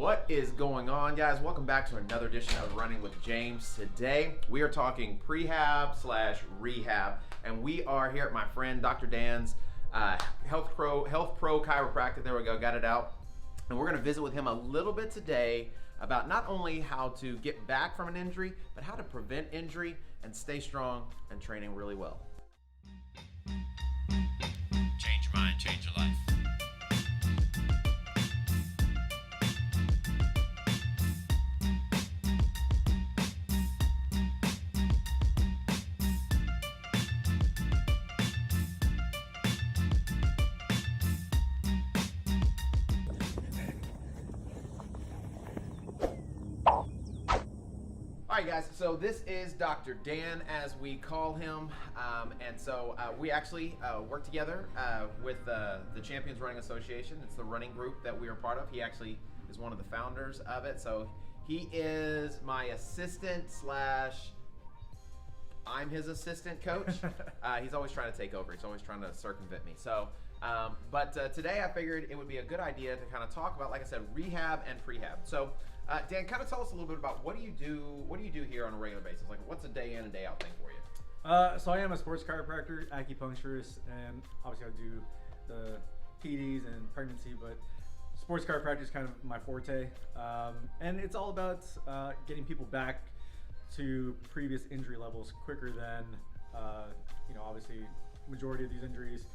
What is going on, guys? Welcome back to another edition of Running with James. Today we are talking prehab / rehab, and we are here at my friend Dr. Dan's HealthPro Chiropractic. There we go, got it out. And we're going to visit with him a little bit today about not only how to get back from an injury, but how to prevent injury and stay strong and training really well. Change your mind, change your life. All right, guys, so this is Dr. Dan, as we call him, and so we actually work together with the Champions Running Association. It's the running group that we are part of. He actually is one of the founders of it, so he is my assistant / I'm his assistant coach. He's always trying to take over. He's always trying to circumvent me. So, but today I figured it would be a good idea to kind of talk about, like I said, rehab and prehab. So, Dan, kind of tell us a little bit about what do you do here on a regular basis? Like, what's a day in and day out thing for you? So I am a sports chiropractor, acupuncturist, and obviously I do the PDs and pregnancy, but sports chiropractic is kind of my forte. And it's all about getting people back to previous injury levels quicker than, obviously majority of these injuries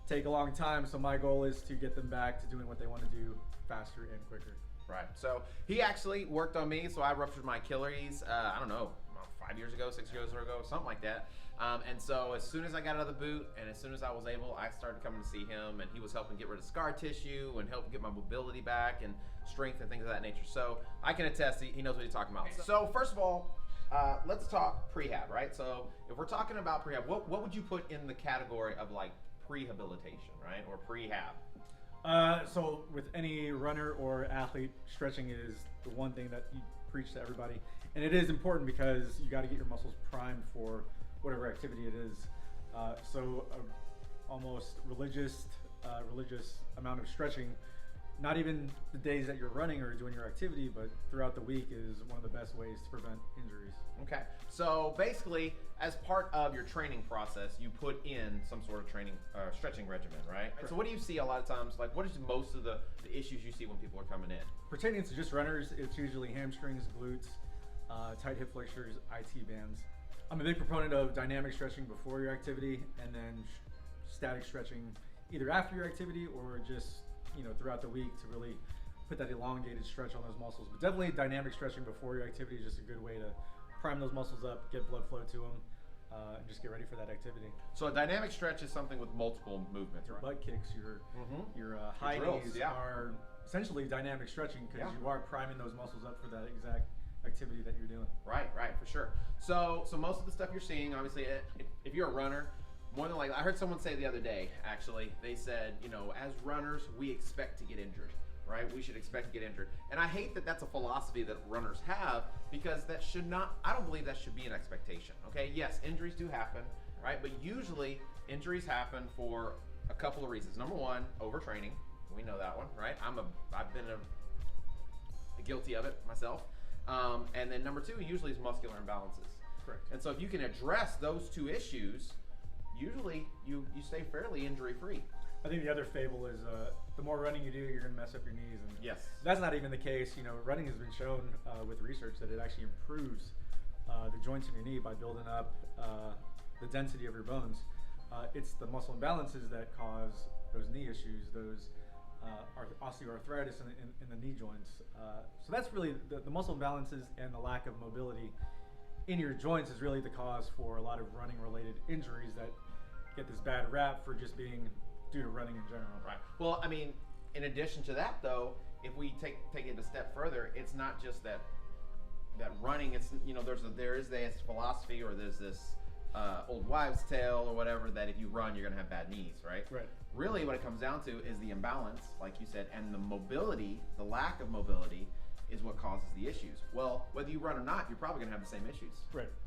take a long time. So my goal is to get them back to doing what they want to do faster and quicker. Right. So he actually worked on me. So I ruptured my Achilles, I don't know, 5 years ago, 6 years ago, something like that. And so as soon as I got out of the boot and as soon as I was able, I started coming to see him, and he was helping get rid of scar tissue and help get my mobility back and strength and things of that nature. So I can attest, he knows what he's talking about. So first of all, let's talk prehab, right? So if we're talking about prehab, what would you put in the category of like prehabilitation, right? Or prehab? So with any runner or athlete, stretching is the one thing that you preach to everybody. And it is important because you got to get your muscles primed for whatever activity it is. So almost religious amount of stretching, not even the days that you're running or doing your activity, but throughout the week is one of the best ways to prevent injuries. Okay, so basically, as part of your training process, you put in some sort of training, stretching regimen, right? So what do you see a lot of times, like what is most of the issues you see when people are coming in? Pertaining to just runners, it's usually hamstrings, glutes, tight hip flexors, IT bands. I'm a big proponent of dynamic stretching before your activity, and then static stretching either after your activity or just throughout the week to really put that elongated stretch on those muscles. But definitely dynamic stretching before your activity is just a good way to prime those muscles up, get blood flow to them, and just get ready for that activity. So a dynamic stretch is something with multiple movements, Your right? butt kicks, your high drills, knees yeah. are essentially dynamic stretching because Yeah. you are priming those muscles up for that exact activity that you're doing. Right, for sure. So most of the stuff you're seeing, obviously, if you're a runner, more than likely, I heard someone say the other day, actually, they said, as runners, we expect to get injured, right? We should expect to get injured. And I hate that that's a philosophy that runners have, because that should not, I don't believe that should be an expectation, okay? Yes, injuries do happen, right? But usually, injuries happen for a couple of reasons. Number one, overtraining. We know that one, right? I've been guilty of it myself. And then number two, usually is muscular imbalances. Correct. And so if you can address those two issues, usually you stay fairly injury-free. I think the other fable is the more running you do, you're going to mess up your knees. And Yes. that's not even the case. Running has been shown with research that it actually improves the joints in your knee by building up the density of your bones. It's the muscle imbalances that cause those knee issues, those osteoarthritis in the knee joints. So that's really the muscle imbalances and the lack of mobility in your joints is really the cause for a lot of running related injuries that get this bad rap for just being due to running in general. Right. Well, I mean, in addition to that, though, if we take it a step further, it's not just that running. It's there is this philosophy, or there's this old wives' tale or whatever, that if you run, you're gonna have bad knees, right? Right. Really, what it comes down to is the imbalance, like you said, and the mobility, the lack of mobility, is what causes the issues. Well, whether you run or not, you're probably gonna have the same issues.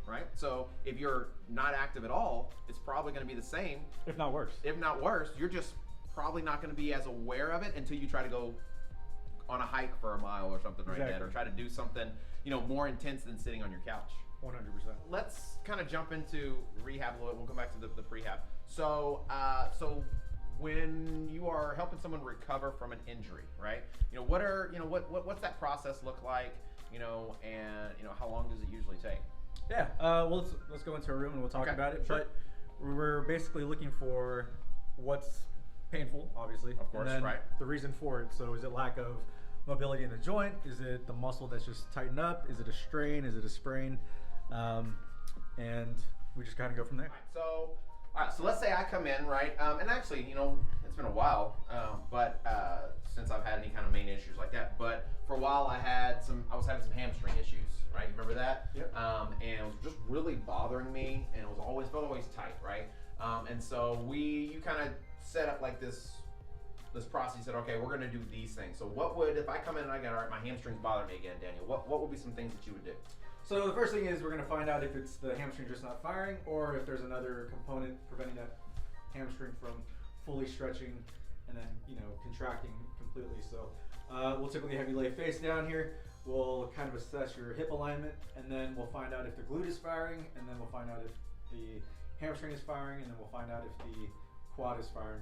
Right? So if you're not active at all, it's probably gonna be the same. If not worse. If not worse, you're just probably not gonna be as aware of it until you try to go on a hike for a mile or something like that, Exactly. or try to do something, you know, more intense than sitting on your couch. 100%. Let's kind of jump into rehab a little bit. We'll come back to the prehab. So, when you are helping someone recover from an injury, right? You know, what's that process look like? You know, and you know, how long does it usually take? Yeah, well, let's go into a room and we'll talk Okay, about it. sure. But we're basically looking for what's painful, obviously. Of course, and then right. the reason for it. So is it lack of mobility in the joint? Is it the muscle that's just tightened up? Is it a strain? Is it a sprain? And we just kind of go from there. All right, so let's say I come in, right? And actually, you know, it's been a while, but since I've had any kind of main issues like that. But for a while, I was having some hamstring issues, right? You remember that? Yep. And it was just really bothering me, and it was felt always tight, right? And so you kind of set up like this process. You said, okay, we're gonna do these things. So if I come in and I all right, my hamstrings bother me again, Daniel, what would be some things that you would do? So the first thing is we're going to find out if it's the hamstring just not firing, or if there's another component preventing that hamstring from fully stretching and then, you know, contracting completely. So we'll typically have you lay face down here. We'll kind of assess your hip alignment, and then we'll find out if the glute is firing, and then we'll find out if the hamstring is firing, and then we'll find out if the quad is firing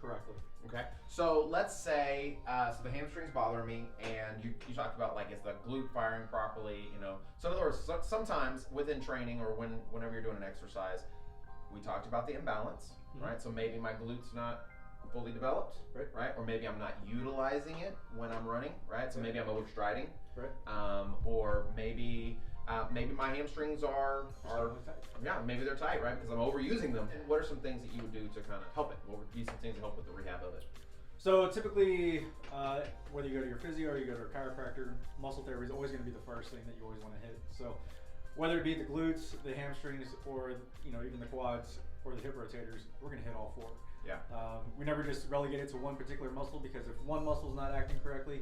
correctly. Okay, so let's say, so the hamstring's bothering me, and you talked about like, is the glute firing properly, you know? So in other words, sometimes within training or whenever you're doing an exercise, we talked about the imbalance, right? So maybe my glute's not fully developed, right? Or maybe I'm not utilizing it when I'm running, right? So maybe I'm overstriding, Right. or maybe my hamstrings are maybe they're tight, right? Because I'm overusing them. And what are some things that you would do to kind of help it? What would be some things to help with the rehab of it? So typically, whether you go to your physio or you go to a chiropractor, muscle therapy is always going to be the first thing that you always want to hit. So whether it be the glutes, the hamstrings, or you know, even the quads or the hip rotators, we're going to hit all four. Yeah. We never just relegate it to one particular muscle, because if one muscle is not acting correctly,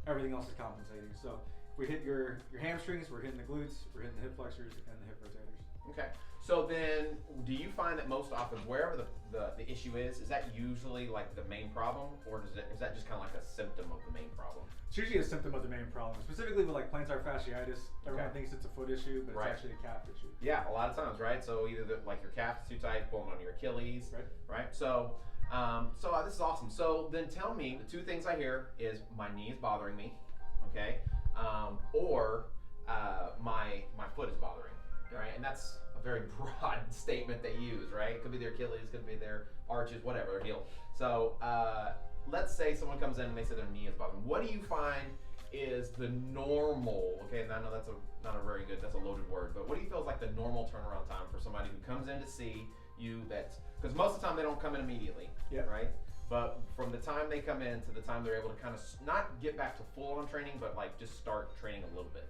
everything else is compensating. So if we hit your hamstrings, we're hitting the glutes, we're hitting the hip flexors and the hip rotators. Okay. So then, do you find that most often, wherever the issue is that usually like the main problem, or is that just kind of like a symptom of the main problem? It's usually a symptom of the main problem, specifically with like plantar fasciitis. Everyone Okay. thinks it's a foot issue, but it's Right. actually a calf issue. Yeah, a lot of times, right? So either like your calf is too tight, pulling on your Achilles, right? So, this is awesome. So then tell me, the two things I hear is my knee is bothering me, okay, or my foot is bothering, right? And that's a very broad statement they use, right? It could be their Achilles, could be their arches, whatever, their heel. So let's say someone comes in and they say their knee is bothering. What do you find is the normal, okay, and I know that's not a very good, that's a loaded word, but what do you feel is like the normal turnaround time for somebody who comes in to see you, because most of the time they don't come in immediately, right? But from the time they come in to the time they're able to kind of not get back to full on training, but like just start training a little bit.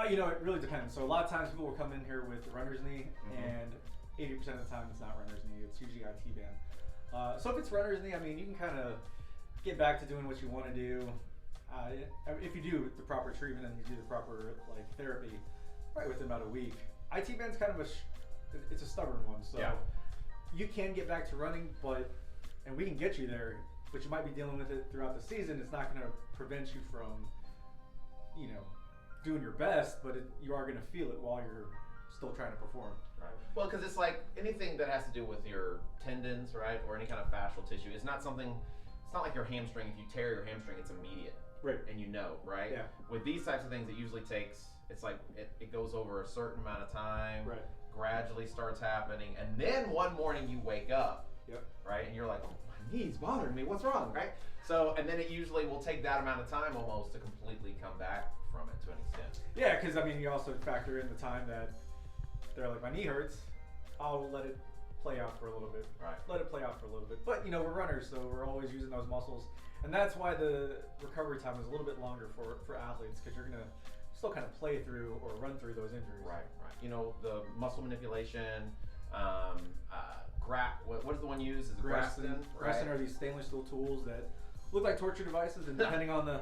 You know, it really depends. So a lot of times people will come in here with runner's knee, and 80% of the time it's not runner's knee. It's usually IT band. So if it's runner's knee, I mean, you can kind of get back to doing what you want to do. If you do the proper treatment and you do the proper like therapy, right within about a week. IT band's kind of it's a stubborn one. So you can get back to running, and we can get you there, but you might be dealing with it throughout the season. It's not going to prevent you from, you know, doing your best, but you are going to feel it while you're still trying to perform. Right. Well, because it's like anything that has to do with your tendons, right, or any kind of fascial tissue. It's not like your hamstring. If you tear your hamstring, it's immediate. Right. And you know, right? Yeah. With these types of things, it usually takes, it's like it goes over a certain amount of time, Right. gradually starts happening, and then one morning you wake up, right, and you're like, oh, my knee's bothering me, what's wrong, right? So, and then it usually will take that amount of time almost to completely come back from it to an extent. Yeah, because I mean, you also factor in the time that they're like, my knee hurts, I'll let it play out for a little bit. Right. Let it play out for a little bit. But, you know, we're runners, so we're always using those muscles. And that's why the recovery time is a little bit longer for athletes, because you're going to still kind of play through or run through those injuries. Right. You know, the muscle manipulation, what is the one used? Is it Graston? Graston are these stainless steel tools that look like torture devices, and depending on the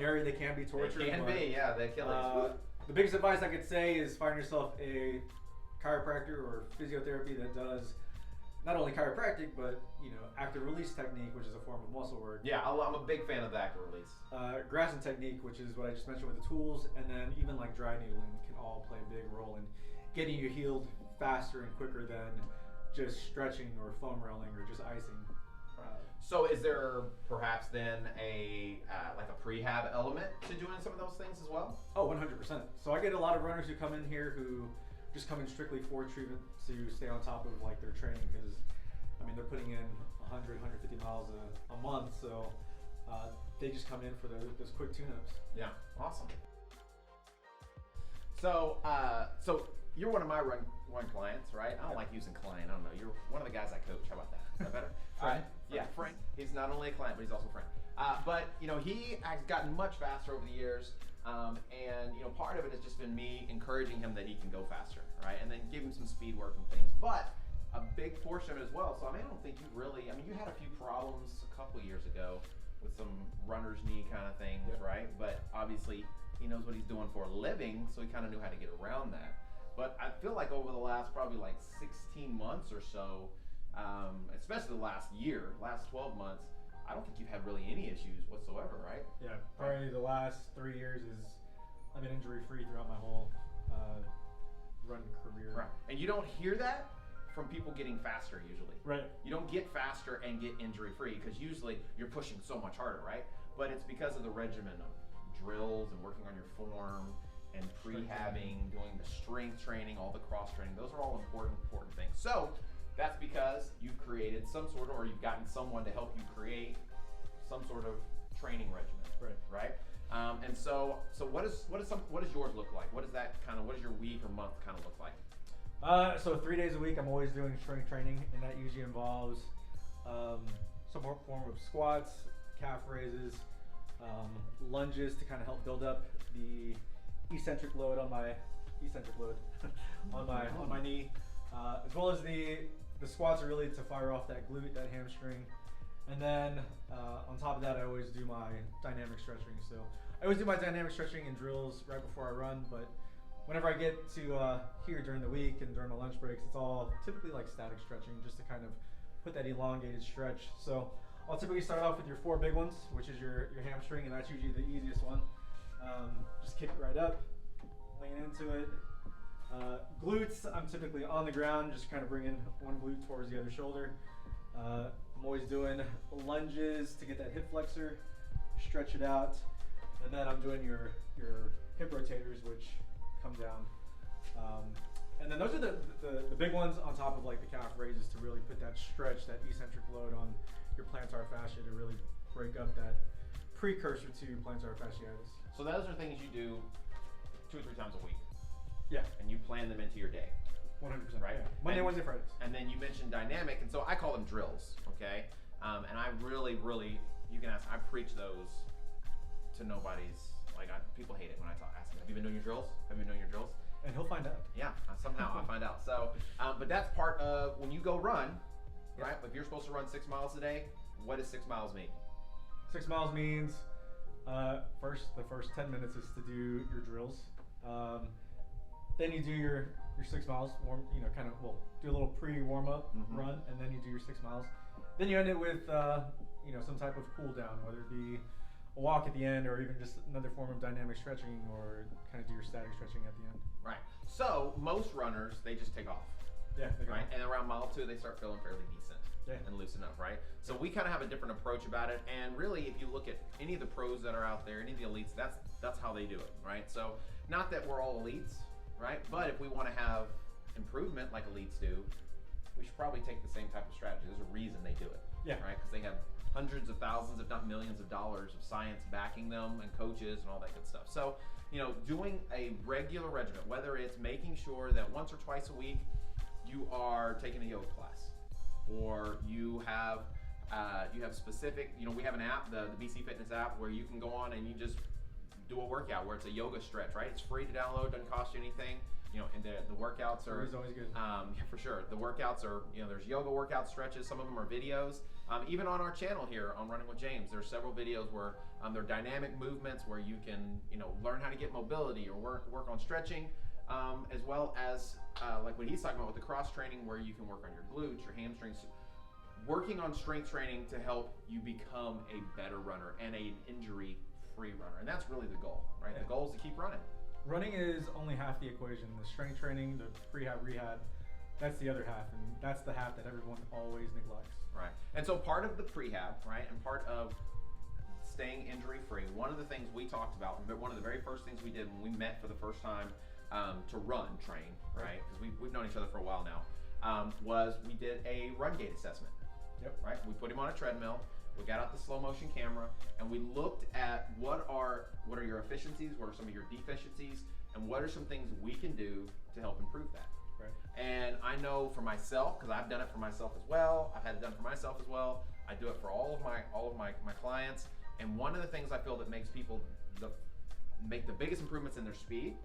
area, they can be torture. They can be, yeah, the Achilles. The biggest advice I could say is find yourself a chiropractor or physiotherapy that does not only chiropractic, but active release technique, which is a form of muscle work. Yeah, I'm a big fan of the active release. Grafting technique, which is what I just mentioned with the tools, and then even like dry needling can all play a big role in getting you healed faster and quicker than just stretching or foam rolling or just icing. So is there perhaps then like a prehab element to doing some of those things as well? Oh, 100%. So I get a lot of runners who come in here who just come in strictly for treatment to stay on top of like their training, because I mean they're putting in 100, 150 miles a month, so they just come in for those quick tune-ups. Yeah, awesome. So you're one of my run clients, right? I don't like using client. I don't know. You're one of the guys I coach. How about that? Is that better? Friend. Yeah, friend. He's not only a client, but he's also a friend. But he has gotten much faster over the years, and part of it has just been me encouraging him that he can go faster, right? And then give him some speed work and things. But a big portion of it as well. So I don't think you really. You had a few problems a couple years ago with some runner's knee kind of things, Yep. right? But obviously he knows what he's doing for a living, so he kind of knew how to get around that. But I feel like over the last probably like 16 months or so, especially the last 12 months, I don't think you've had really any issues whatsoever, right? Yeah, probably the last 3 years I've been injury-free throughout my whole run career. Right. And you don't hear that from people getting faster usually. Right. You don't get faster and get injury-free because usually you're pushing so much harder, right? But it's because of the regimen of drills and working on your form and prehabbing, doing the strength training, all the cross training. Those are all important things. So that's because you've created some sort of, or you've gotten someone to help you create some sort of training regimen, right? And so what does yours look like? What does your week or month kind of look like? So 3 days a week, I'm always doing strength training, and that usually involves some form of squats, calf raises, lunges to kind of help build up the eccentric load on my on my knee, as well as the squats are really to fire off that glute, that hamstring, and then on top of that, I always do my dynamic stretching. So I always do my dynamic stretching and drills right before I run, but whenever I get to here during the week and during the lunch breaks, it's all typically like static stretching, just to kind of put that elongated stretch. So I'll typically start off with your 4 big ones, which is your hamstring, and that's usually the easiest one. Just kick it right up, lean into it. Glutes, I'm typically on the ground, just kind of bringing one glute towards the other shoulder. I'm always doing lunges to get that hip flexor, stretch it out, and then I'm doing your hip rotators, which come down. And then those are the big ones on top of like the calf raises to really put that stretch, that eccentric load on your plantar fascia to really break up that precursor to plantar fasciitis. So those are things you do 2 or 3 times a week. Yeah. And you plan them into your day. 100%. Right? Yeah. Monday, Wednesday, Fridays. And then you mentioned dynamic, and so I call them drills, okay? And I really, you can ask, I preach those to nobody's, people hate it when I ask them, have you been doing your drills? Have you been doing your drills? And he'll find out. Yeah, somehow I find out. So, but that's part of when you go run, right? If you're supposed to run 6 miles a day, what does 6 miles mean? 6 miles means the first 10 minutes is to do your drills. Then you do your 6 miles, do a little pre-warm up run, and then you do your 6 miles. Then you end it with some type of cool down, whether it be a walk at the end or even just another form of dynamic stretching, or kind of do your static stretching at the end. Right. So most runners, they just take off. Yeah. Right. And around mile 2, they start feeling fairly decent. Yeah. And loosen up, right? So we kind of have a different approach about it, and really, if you look at any of the pros that are out there, any of the elites, that's how they do it, right? So not that we're all elites, right? But if we want to have improvement like elites do, we should probably take the same type of strategy. There's a reason they do it, right? Because they have hundreds of thousands, if not millions of dollars of science backing them, and coaches and all that good stuff. So, doing a regular regimen, whether it's making sure that once or twice a week you are taking a yoga class, or you have specific, we have an app, the BC Fitness app, where you can go on and you just do a workout where it's a yoga stretch, right? It's free to download, doesn't cost you anything. And the workouts are always good. Yeah, for sure. The workouts are, there's yoga workout stretches. Some of them are videos. Even on our channel here on Running with James, there's several videos where they're dynamic movements where you can, learn how to get mobility or work on stretching, as well as like what he's talking about with the cross training, where you can work on your glutes, your hamstrings, working on strength training to help you become a better runner and an injury-free runner. And that's really the goal, right? Yeah. The goal is to keep running. Running is only half the equation. The strength training, the prehab, rehab, that's the other half, and that's the half that everyone always neglects. Right. And so part of the prehab, right, and part of staying injury-free, one of the things we talked about, one of the very first things we did when we met for the first time to train, right, because we've known each other for a while now, was we did a run gait assessment. Yep. Right. We put him on a treadmill. We got out the slow motion camera, and we looked at what are your efficiencies, what are some of your deficiencies, and what are some things we can do to help improve that. Right. And I know for myself, because I've done it for myself as well. I've had it done for myself as well. I do it for all of my clients. And one of the things I feel that makes people make the biggest improvements in their speed,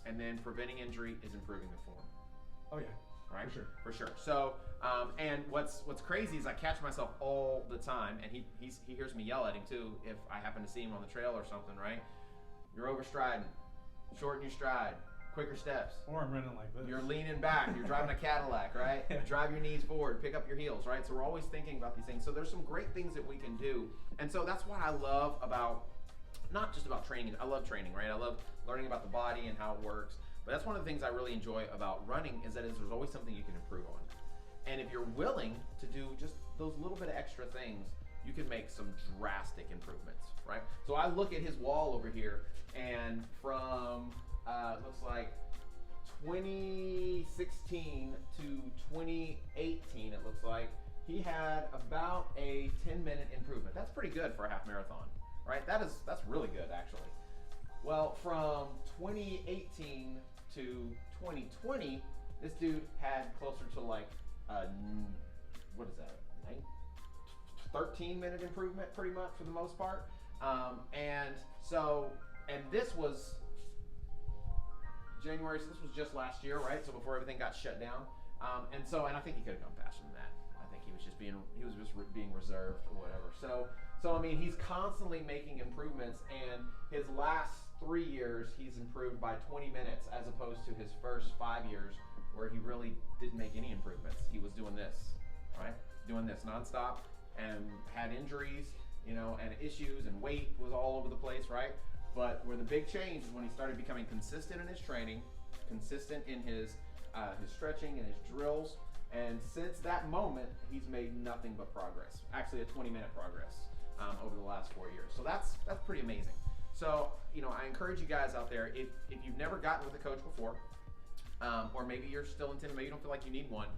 and then preventing injury, is improving the form. Oh yeah. Right? For sure. For sure. So, and what's crazy is I catch myself all the time, and he hears me yell at him too if I happen to see him on the trail or something, right? You're overstriding, shorten your stride, quicker steps. Or I'm running like this. You're leaning back, you're driving a Cadillac, right? Drive your knees forward, pick up your heels, right? So we're always thinking about these things. So there's some great things that we can do. And so that's what I love about, not just about training, I love training, right? I love learning about the body and how it works. But that's one of the things I really enjoy about running is there's always something you can improve on. And if you're willing to do just those little bit of extra things, you can make some drastic improvements, right? So I look at his wall over here, and from, looks like 2016 to 2018, it looks like, he had about a 10-minute improvement. That's pretty good for a half marathon, right? That's really good, actually. Well, from 2018 to 2020, this dude had closer to like, what is that, 13-minute improvement pretty much for the most part. And this was January, so this was just last year, right? So before everything got shut down. And I think he could have gone faster than that. I think he was just being reserved or whatever. So I mean, he's constantly making improvements, and his last 3 years, he's improved by 20 minutes as opposed to his first 5 years where he really didn't make any improvements. He was doing this, right? Doing this nonstop and had injuries, and issues, and weight was all over the place, right? But where the big change is when he started becoming consistent in his training, consistent in his stretching and his drills. And since that moment, he's made nothing but progress. Actually, a 20-minute progress over the last 4 years. So that's pretty amazing. So, I encourage you guys out there, if you've never gotten with a coach before, or maybe you're still intending, maybe you don't feel like you need one,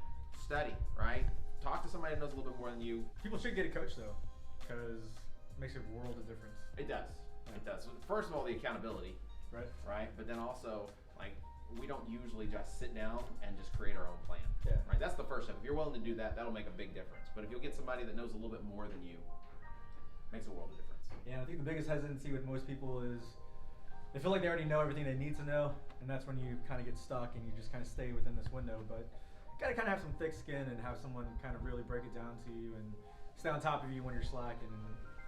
study, right? Talk to somebody that knows a little bit more than you. People should get a coach though, because it makes a world of difference. It does. It does. First of all, the accountability, Right. But then also, like, we don't usually just sit down and just create our own plan. Yeah. Right. That's the first step. If you're willing to do that, that'll make a big difference. But if you'll get somebody that knows a little bit more than you, it makes a world of difference. Yeah, I think the biggest hesitancy with most people is they feel like they already know everything they need to know, and that's when you kind of get stuck and you just kind of stay within this window. But you gotta kind of have some thick skin and have someone kind of really break it down to you and stay on top of you when you're slacking. And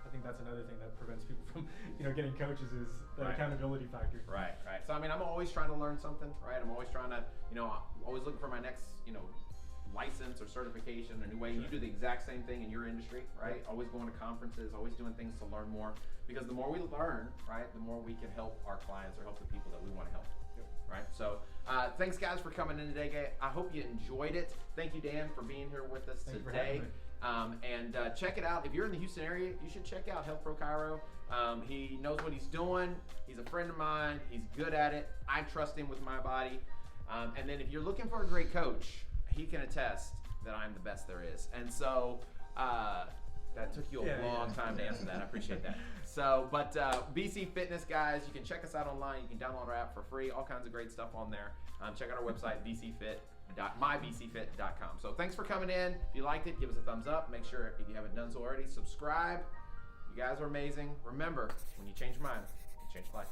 I think that's another thing that prevents people from, getting coaches is the accountability factor. Right. So I mean, I'm always trying to learn something, right? I'm always trying to, always looking for my next, license or certification, a new way. You do the exact same thing in your industry, right? Always going to conferences, always doing things to learn more. Because the more we learn, right, the more we can help our clients or help the people that we want to help. Yep. Right. So thanks guys for coming in today. I hope you enjoyed it. Thank you, Dan, for being here with us today. And check it out. If you're in the Houston area, you should check out HealthPro Chiro. He knows what he's doing. He's a friend of mine. He's good at it. I trust him with my body. And then if you're looking for a great coach, he can attest that I'm the best there is. And so that took you a long time to answer that. I appreciate that. So, but BC Fitness, guys, you can check us out online. You can download our app for free. All kinds of great stuff on there. Check out our website, mybcfit.com. So thanks for coming in. If you liked it, give us a thumbs up. Make sure, if you haven't done so already, subscribe. You guys are amazing. Remember, when you change your mind, you change life.